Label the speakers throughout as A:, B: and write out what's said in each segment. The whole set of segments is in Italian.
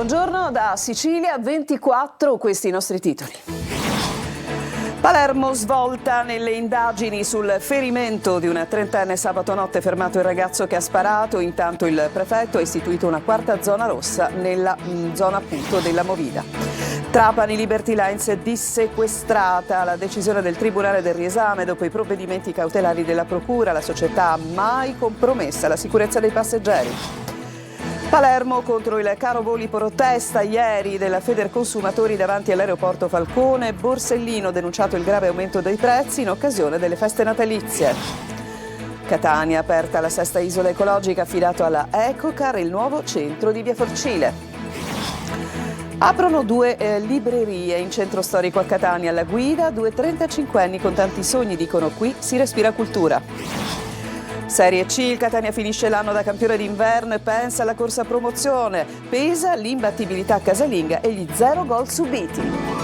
A: Buongiorno da Sicilia 24, questi i nostri titoli. Palermo svolta nelle indagini sul ferimento di una 30enne sabato notte, fermato il ragazzo che ha sparato, intanto il prefetto ha istituito una quarta zona rossa nella zona appunto della Movida. Trapani Liberty Lines dissequestrata, la decisione del Tribunale del Riesame dopo i provvedimenti cautelari della Procura, la società ha mai compromessa la sicurezza dei passeggeri. Palermo contro il caro voli, protesta ieri della Federconsumatori davanti all'aeroporto Falcone. Borsellino denunciato il grave aumento dei prezzi in occasione delle feste natalizie. Catania aperta la sesta isola ecologica affidato alla Ecocar, il nuovo centro di Via Forcile. Aprono due librerie in centro storico a Catania, alla guida, due 35enni con tanti sogni dicono qui si respira cultura. Serie C, il Catania finisce l'anno da campione d'inverno e pensa alla corsa a promozione. Pesa l'imbattibilità casalinga e gli 0 gol subiti.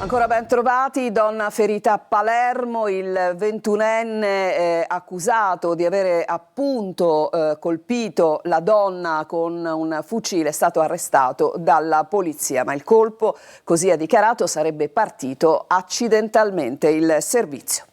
A: Ancora ben trovati, donna ferita a Palermo, il 21enne accusato di avere appunto colpito la donna con un fucile è stato arrestato dalla polizia, ma il colpo, così ha dichiarato, sarebbe partito accidentalmente il servizio.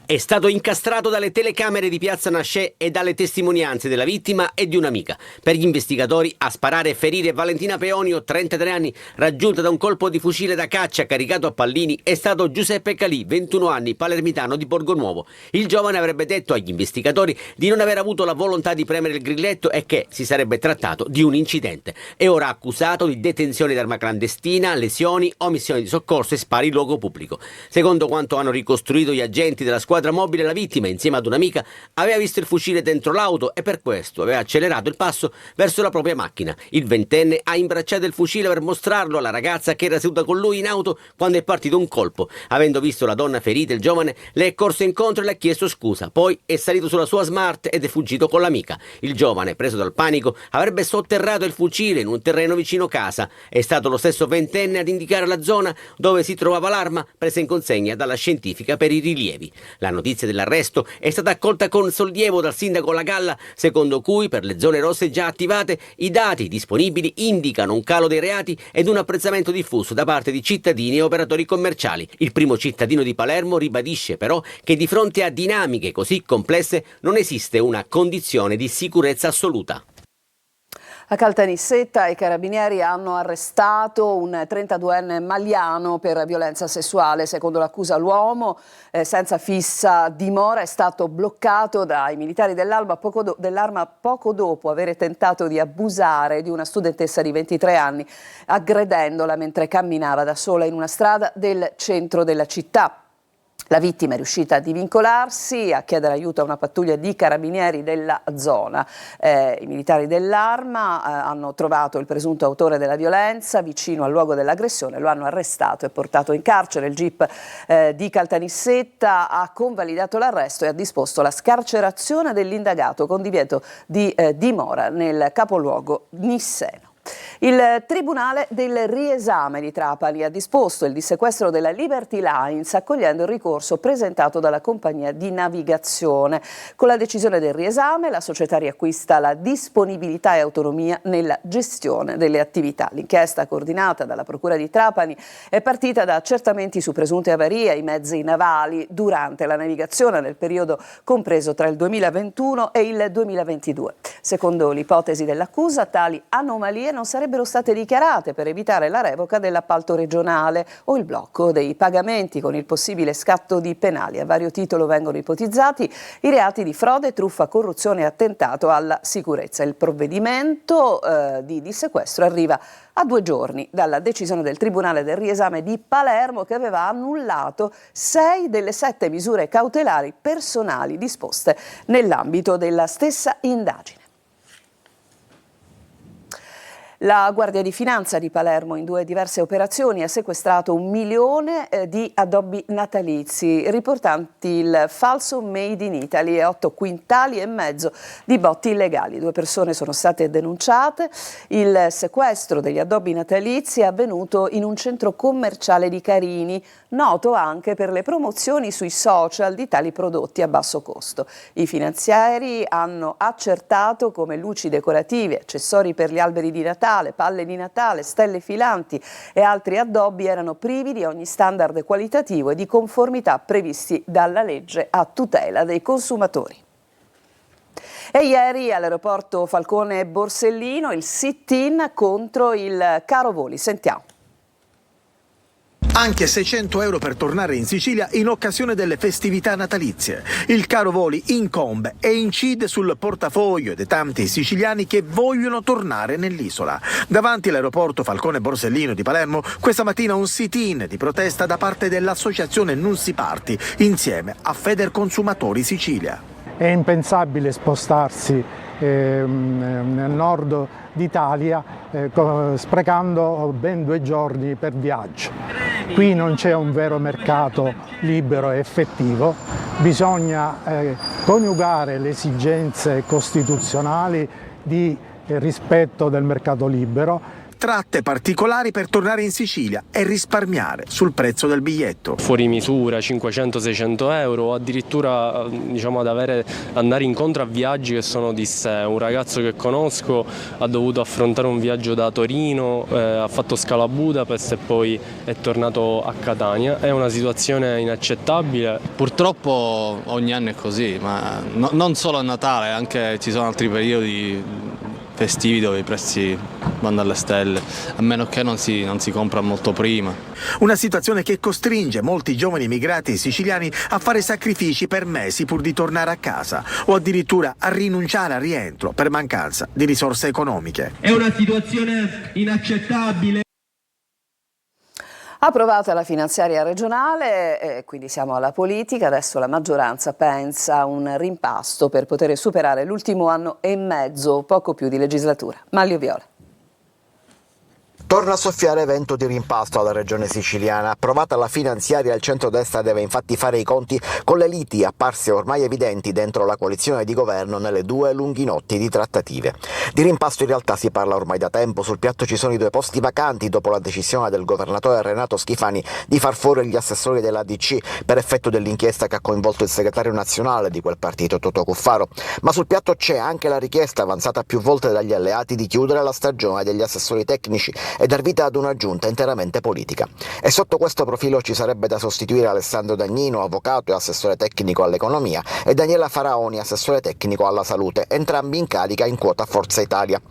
B: È stato incastrato dalle telecamere di Piazza Nascé e dalle testimonianze della vittima e di un'amica. Per gli investigatori a sparare e ferire Valentina Peonio, 33 anni, raggiunta da un colpo di fucile da caccia caricato a pallini, è stato Giuseppe Calì, 21 anni, palermitano di Borgonuovo. Il giovane avrebbe detto agli investigatori di non aver avuto la volontà di premere il grilletto e che si sarebbe trattato di un incidente. È ora accusato di detenzione d'arma clandestina, lesioni, omissione di soccorso e spari in luogo pubblico. Secondo quanto hanno ricostruito gli agenti della squadra mobile, la vittima, insieme ad un'amica, aveva visto il fucile dentro l'auto e per questo aveva accelerato il passo verso la propria macchina. Il ventenne ha imbracciato il fucile per mostrarlo alla ragazza che era seduta con lui in auto quando è partito un colpo. Avendo visto la donna ferita, il giovane le è corso incontro e le ha chiesto scusa. Poi è salito sulla sua Smart ed è fuggito con l'amica. Il giovane, preso dal panico, avrebbe sotterrato il fucile in un terreno vicino casa. È stato lo stesso ventenne ad indicare la zona dove si trovava l'arma presa in consegna dalla scientifica per i rilievi. La notizia dell'arresto è stata accolta con sollievo dal sindaco La Galla, secondo cui per le zone rosse già attivate i dati disponibili indicano un calo dei reati ed un apprezzamento diffuso da parte di cittadini e operatori commerciali. Il primo cittadino di Palermo ribadisce però che di fronte a dinamiche così complesse non esiste una condizione di sicurezza assoluta.
A: A Caltanissetta i carabinieri hanno arrestato un 32enne maliano per violenza sessuale. Secondo l'accusa l'uomo, senza fissa dimora, è stato bloccato dai militari dell'Arma poco dopo aver tentato di abusare di una studentessa di 23 anni, aggredendola mentre camminava da sola in una strada del centro della città. La vittima è riuscita a divincolarsi, a chiedere aiuto a una pattuglia di carabinieri della zona. I militari dell'Arma hanno trovato il presunto autore della violenza vicino al luogo dell'aggressione, lo hanno arrestato e portato in carcere. Il GIP di Caltanissetta ha convalidato l'arresto e ha disposto la scarcerazione dell'indagato con divieto di dimora nel capoluogo nisseno. Il Tribunale del Riesame di Trapani ha disposto il dissequestro della Liberty Lines accogliendo il ricorso presentato dalla compagnia di navigazione. Con la decisione del riesame la società riacquista la disponibilità e autonomia nella gestione delle attività. L'inchiesta coordinata dalla Procura di Trapani è partita da accertamenti su presunte avarie ai mezzi navali durante la navigazione nel periodo compreso tra il 2021 e il 2022. Secondo l'ipotesi dell'accusa, tali anomalie non sarebbero state dichiarate per evitare la revoca dell'appalto regionale o il blocco dei pagamenti con il possibile scatto di penali. A vario titolo vengono ipotizzati i reati di frode, truffa, corruzione e attentato alla sicurezza. Il provvedimento di dissequestro arriva a 2 giorni dalla decisione del Tribunale del Riesame di Palermo che aveva annullato 6 delle 7 misure cautelari personali disposte nell'ambito della stessa indagine. La Guardia di Finanza di Palermo in 2 diverse operazioni ha sequestrato 1 milione di addobbi natalizi riportanti il falso Made in Italy e 8 quintali e mezzo di botti illegali. 2 persone sono state denunciate. Il sequestro degli addobbi natalizi è avvenuto in un centro commerciale di Carini, noto anche per le promozioni sui social di tali prodotti a basso costo. I finanziari hanno accertato come luci decorative, accessori per gli alberi di Natale, palle di Natale, stelle filanti e altri addobbi erano privi di ogni standard qualitativo e di conformità previsti dalla legge a tutela dei consumatori. E ieri all'aeroporto Falcone Borsellino il sit-in contro il caro voli. Sentiamo.
C: Anche 600 euro per tornare in Sicilia in occasione delle festività natalizie. Il caro voli incombe e incide sul portafoglio dei tanti siciliani che vogliono tornare nell'isola. Davanti all'aeroporto Falcone Borsellino di Palermo, questa mattina un sit-in di protesta da parte dell'associazione Nunzi Party, insieme a Federconsumatori Sicilia.
D: È impensabile spostarsi nel nord d'Italia sprecando ben 2 giorni per viaggio. Qui non c'è un vero mercato libero e effettivo, bisogna coniugare le esigenze costituzionali di rispetto del mercato libero.
C: Tratte particolari per tornare in Sicilia e risparmiare sul prezzo del biglietto.
E: Fuori misura, 500-600 euro, o addirittura andare incontro a viaggi che sono di sé. Un ragazzo che conosco ha dovuto affrontare un viaggio da Torino, ha fatto scalo a Budapest e poi è tornato a Catania. È una situazione inaccettabile.
F: Purtroppo ogni anno è così, ma non solo a Natale, anche ci sono altri periodi festivi dove i prezzi vanno alle stelle, a meno che non si compra molto prima.
C: Una situazione che costringe molti giovani immigrati siciliani a fare sacrifici per mesi pur di tornare a casa o addirittura a rinunciare al rientro per mancanza di risorse economiche.
G: È una situazione inaccettabile.
A: Approvata la finanziaria regionale, quindi siamo alla politica, adesso la maggioranza pensa a un rimpasto per poter superare l'ultimo anno e mezzo, poco più di legislatura. Maglio Viola.
H: Torna a soffiare vento di rimpasto alla regione siciliana. Approvata la finanziaria, il centrodestra deve infatti fare i conti con le liti apparse ormai evidenti dentro la coalizione di governo nelle 2 lunghi notti di trattative. Di rimpasto in realtà si parla ormai da tempo, sul piatto ci sono i 2 posti vacanti dopo la decisione del governatore Renato Schifani di far fuori gli assessori dell'ADC per effetto dell'inchiesta che ha coinvolto il segretario nazionale di quel partito, Totò Cuffaro. Ma sul piatto c'è anche la richiesta avanzata più volte dagli alleati di chiudere la stagione degli assessori tecnici e dar vita ad una giunta interamente politica. E sotto questo profilo ci sarebbe da sostituire Alessandro Dagnino, avvocato e assessore tecnico all'economia, e Daniela Faraoni, assessore tecnico alla salute, entrambi in carica in quota Forza Italia.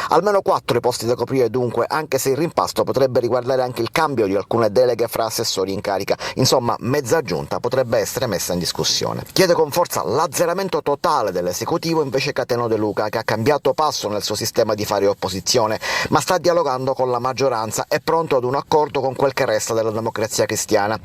H: Almeno 4 i posti da coprire dunque, anche se il rimpasto potrebbe riguardare anche il cambio di alcune deleghe fra assessori in carica. Insomma, mezza giunta potrebbe essere messa in discussione. Chiede con forza l'azzeramento totale dell'esecutivo invece Cateno De Luca, che ha cambiato passo nel suo sistema di fare opposizione, ma sta dialogando con la maggioranza è pronto ad un accordo con quel che resta della Democrazia Cristiana.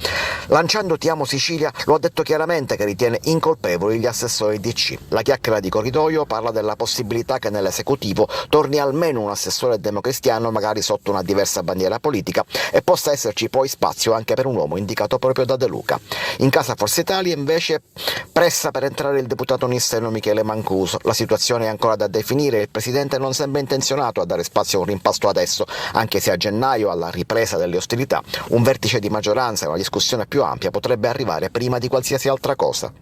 H: Lanciando Ti amo Sicilia, lo ha detto chiaramente che ritiene incolpevoli gli assessori DC. La chiacchiera di corridoio parla della possibilità che nell'esecutivo torni almeno un assessore democristiano, magari sotto una diversa bandiera politica, e possa esserci poi spazio anche per un uomo indicato proprio da De Luca. In casa Forza Italia invece pressa per entrare il deputato nisseno Michele Mancuso. La situazione è ancora da definire, il presidente non sembra intenzionato a dare spazio a un rimpasto adesso, anche se a gennaio, alla ripresa delle ostilità, un vertice di maggioranza e una discussione più ampia potrebbe arrivare prima di qualsiasi altra cosa.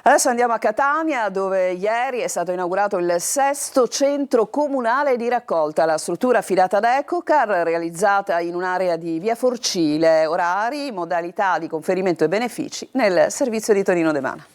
A: Adesso andiamo a Catania, dove ieri è stato inaugurato il 6° centro comunale di raccolta. La struttura affidata ad Ecocar, realizzata in un'area di via Forcile, orari, modalità di conferimento e benefici nel servizio di Tonino De Mana.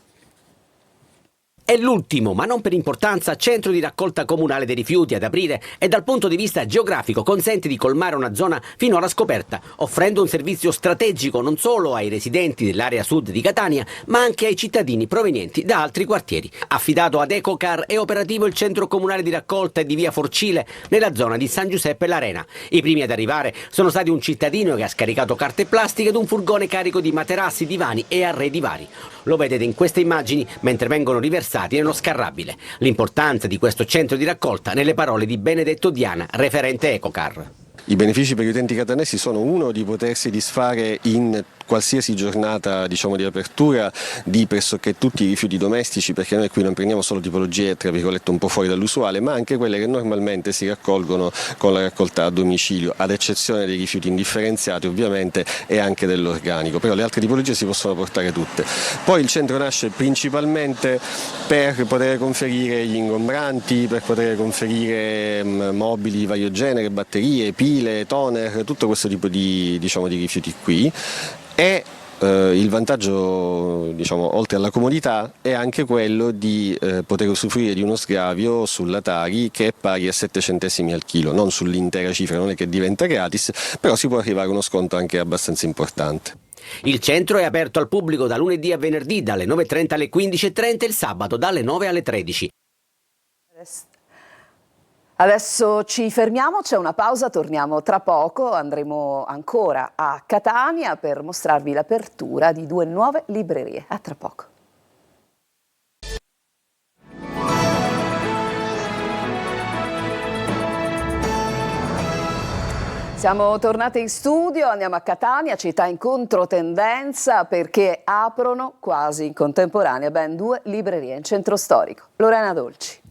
B: È l'ultimo, ma non per importanza, centro di raccolta comunale dei rifiuti ad aprire e dal punto di vista geografico consente di colmare una zona finora scoperta, offrendo un servizio strategico non solo ai residenti dell'area sud di Catania, ma anche ai cittadini provenienti da altri quartieri. Affidato ad Ecocar, è operativo il centro comunale di raccolta di via Forcile nella zona di San Giuseppe l'Arena. I primi ad arrivare sono stati un cittadino che ha scaricato carte plastiche ed un furgone carico di materassi, divani e arredi vari. Lo vedete in queste immagini mentre vengono riversati nello scarrabile. L'importanza di questo centro di raccolta nelle parole di Benedetto Diana, referente Ecocar.
I: I benefici per gli utenti catanesi sono uno di potersi disfare in qualsiasi giornata di apertura di pressoché tutti i rifiuti domestici, perché noi qui non prendiamo solo tipologie tra virgolette un po' fuori dall'usuale, ma anche quelle che normalmente si raccolgono con la raccolta a domicilio, ad eccezione dei rifiuti indifferenziati ovviamente e anche dell'organico, però le altre tipologie si possono portare tutte. Poi il centro nasce principalmente per poter conferire gli ingombranti, per poter conferire mobili di vario genere, batterie, pile, toner, tutto questo tipo di rifiuti qui. E il vantaggio, oltre alla comodità, è anche quello di poter usufruire di uno sgravio sulla Tari che è pari a 7 centesimi al chilo, non sull'intera cifra, non è che diventa gratis, però si può arrivare a uno sconto anche abbastanza importante.
B: Il centro è aperto al pubblico da lunedì a venerdì dalle 9:30 alle 15:30 e il sabato dalle 9 alle 13.
A: Adesso ci fermiamo, c'è una pausa, torniamo tra poco, andremo ancora a Catania per mostrarvi l'apertura di 2 nuove librerie. A tra poco. Siamo tornate in studio, andiamo a Catania, città in controtendenza perché aprono quasi in contemporanea ben 2 librerie in centro storico. Lorena Dolci.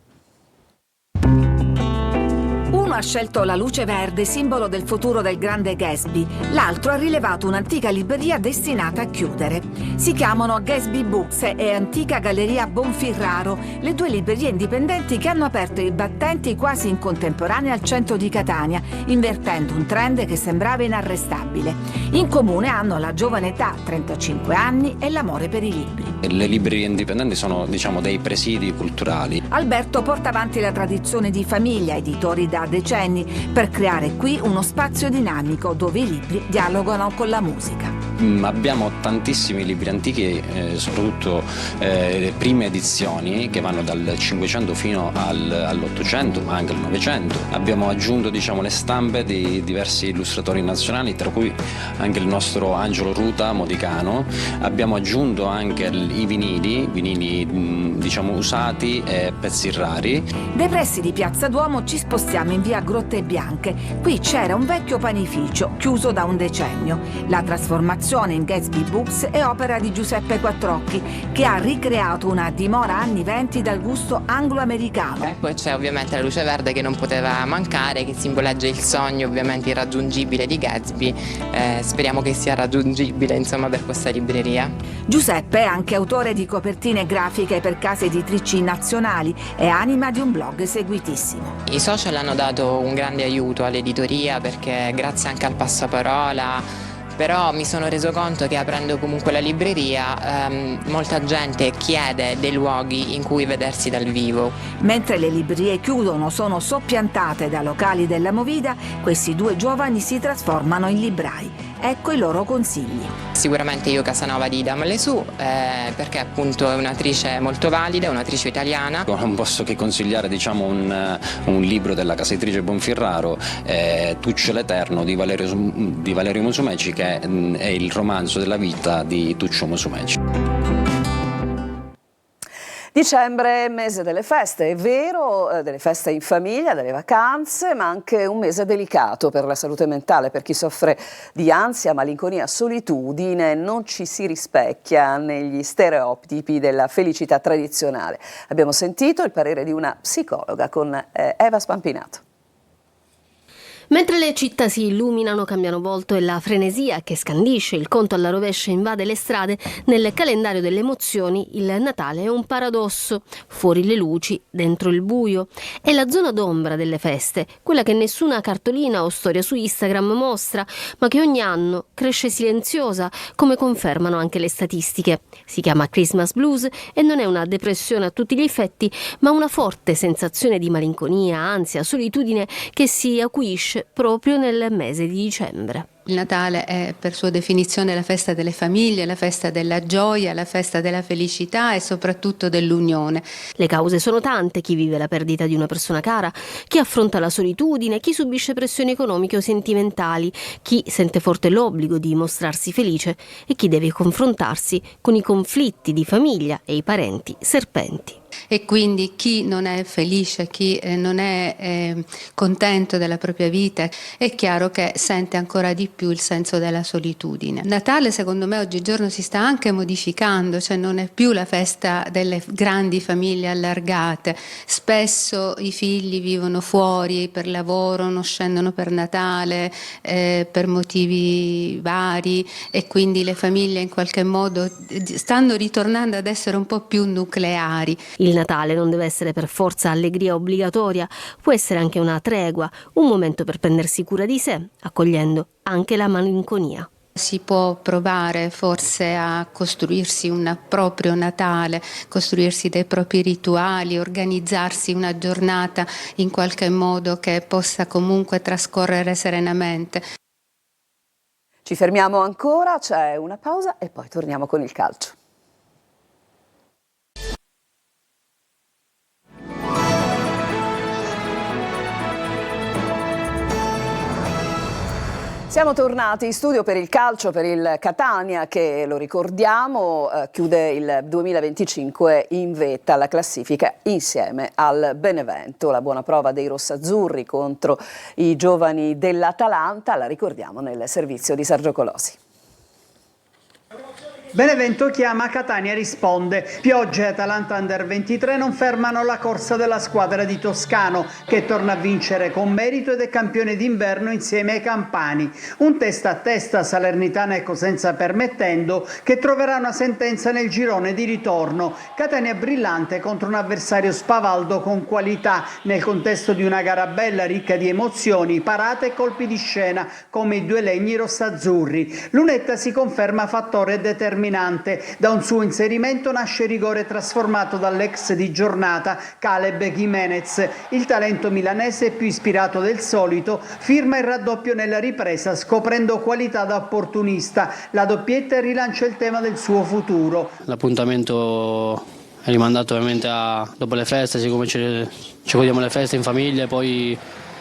J: Uno ha scelto la luce verde, simbolo del futuro del grande Gatsby. L'altro ha rilevato un'antica libreria destinata a chiudere. Si chiamano Gatsby Books e Antica Galleria Bonfirraro, le 2 librerie indipendenti che hanno aperto i battenti quasi in contemporanea al centro di Catania, invertendo un trend che sembrava inarrestabile. In comune hanno la giovane età, 35 anni, e l'amore per i libri.
K: Le librerie indipendenti sono, dei presidi culturali.
J: Alberto porta avanti la tradizione di famiglia, editori da decenni, per creare qui uno spazio dinamico dove i libri dialogano con la musica.
K: Abbiamo tantissimi libri antichi, soprattutto le prime edizioni che vanno dal 500 fino all'800, ma anche al 900. Abbiamo aggiunto le stampe di diversi illustratori nazionali, tra cui anche il nostro Angelo Ruta Modicano. Abbiamo aggiunto anche i vinili usati e pezzi rari.
J: Dai pressi di Piazza Duomo ci spostiamo in via Grotte Bianche. Qui c'era un vecchio panificio chiuso da un decennio. La trasformazione in Gatsby Books è opera di Giuseppe Quattrocchi, che ha ricreato una dimora anni 20 dal gusto anglo-americano.
L: Poi c'è ovviamente la luce verde che non poteva mancare, che simboleggia il sogno ovviamente irraggiungibile di Gatsby. Speriamo che sia raggiungibile per questa libreria.
J: Giuseppe è anche autore di copertine grafiche per case editrici nazionali e anima di un blog seguitissimo.
L: I social hanno dato un grande aiuto all'editoria perché grazie anche al passaparola, però mi sono reso conto che aprendo comunque la libreria molta gente chiede dei luoghi in cui vedersi dal vivo.
J: Mentre le librerie chiudono, sono soppiantate da locali della Movida, questi 2 giovani si trasformano in librai. Ecco i loro consigli.
L: Sicuramente io Casanova di Dammele Su, perché appunto è un'attrice molto valida, un'attrice italiana.
K: Non posso che consigliare un libro della casa editrice Bonfirraro, Tuccio l'Eterno di Valerio Musumeci, che è il romanzo della vita di Tuccio Musumeci.
A: Dicembre, mese delle feste, è vero, delle feste in famiglia, delle vacanze, ma anche un mese delicato per la salute mentale, per chi soffre di ansia, malinconia, solitudine, non ci si rispecchia negli stereotipi della felicità tradizionale. Abbiamo sentito il parere di una psicologa con Eva Spampinato.
M: Mentre le città si illuminano, cambiano volto e la frenesia che scandisce il conto alla rovescia invade le strade, nel calendario delle emozioni il Natale è un paradosso. Fuori le luci, dentro il buio. È la zona d'ombra delle feste, quella che nessuna cartolina o storia su Instagram mostra, ma che ogni anno cresce silenziosa, come confermano anche le statistiche. Si chiama Christmas Blues e non è una depressione a tutti gli effetti, ma una forte sensazione di malinconia, ansia, solitudine che si acuisce felice proprio nel mese di dicembre.
N: Il Natale è per sua definizione la festa delle famiglie, la festa della gioia, la festa della felicità e soprattutto dell'unione.
M: Le cause sono tante: chi vive la perdita di una persona cara, chi affronta la solitudine, chi subisce pressioni economiche o sentimentali, chi sente forte l'obbligo di mostrarsi felice e chi deve confrontarsi con i conflitti di famiglia e i parenti serpenti.
N: E quindi chi non è felice, chi non è contento della propria vita, è chiaro che sente ancora di più il senso della solitudine. Natale, secondo me, oggigiorno si sta anche modificando, cioè non è più la festa delle grandi famiglie allargate. Spesso i figli vivono fuori per lavoro, non scendono per Natale per motivi vari, e quindi le famiglie in qualche modo stanno ritornando ad essere un po' più nucleari.
M: Il Natale non deve essere per forza allegria obbligatoria, può essere anche una tregua, un momento per prendersi cura di sé, accogliendo anche la malinconia.
N: Si può provare forse a costruirsi un proprio Natale, costruirsi dei propri rituali, organizzarsi una giornata in qualche modo che possa comunque trascorrere serenamente.
A: Ci fermiamo ancora, c'è una pausa e poi torniamo con il calcio. Siamo tornati in studio per il calcio, per il Catania che, lo ricordiamo, chiude il 2025 in vetta alla classifica insieme al Benevento. La buona prova dei rossazzurri contro i giovani dell'Atalanta, la ricordiamo nel servizio di Sergio Colosi.
O: Benevento chiama, Catania risponde. Pioggia e Atalanta Under 23 non fermano la corsa della squadra di Toscano, che torna a vincere con merito ed è campione d'inverno insieme ai campani. Un testa a testa Salernitana e Cosenza permettendo, che troverà una sentenza nel girone di ritorno. Catania brillante contro un avversario spavaldo con qualità, nel contesto di una gara bella ricca di emozioni, parate e colpi di scena come i due legni rossazzurri. Lunetta si conferma fattore determinante. Da un suo inserimento nasce rigore trasformato dall'ex di giornata Caleb Jimenez. Il talento milanese, più ispirato del solito, firma il raddoppio nella ripresa scoprendo qualità da opportunista. La doppietta rilancia il tema del suo futuro.
P: L'appuntamento è rimandato ovviamente dopo le feste, siccome ci godiamo le feste in famiglia e poi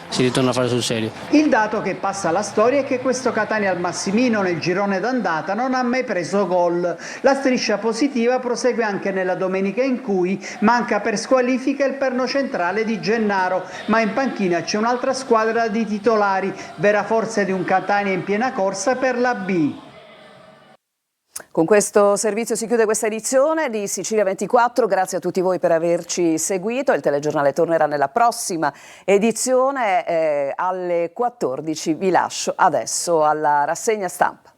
P: si ritorna a fare sul serio.
O: Il dato che passa alla storia è che questo Catania al Massimino nel girone d'andata non ha mai preso gol. La striscia positiva prosegue anche nella domenica in cui manca per squalifica il perno centrale di Gennaro, ma in panchina c'è un'altra squadra di titolari, vera forza di un Catania in piena corsa per la B.
A: Con questo servizio si chiude questa edizione di Sicilia 24, grazie a tutti voi per averci seguito, il telegiornale tornerà nella prossima edizione alle 14, vi lascio adesso alla rassegna stampa.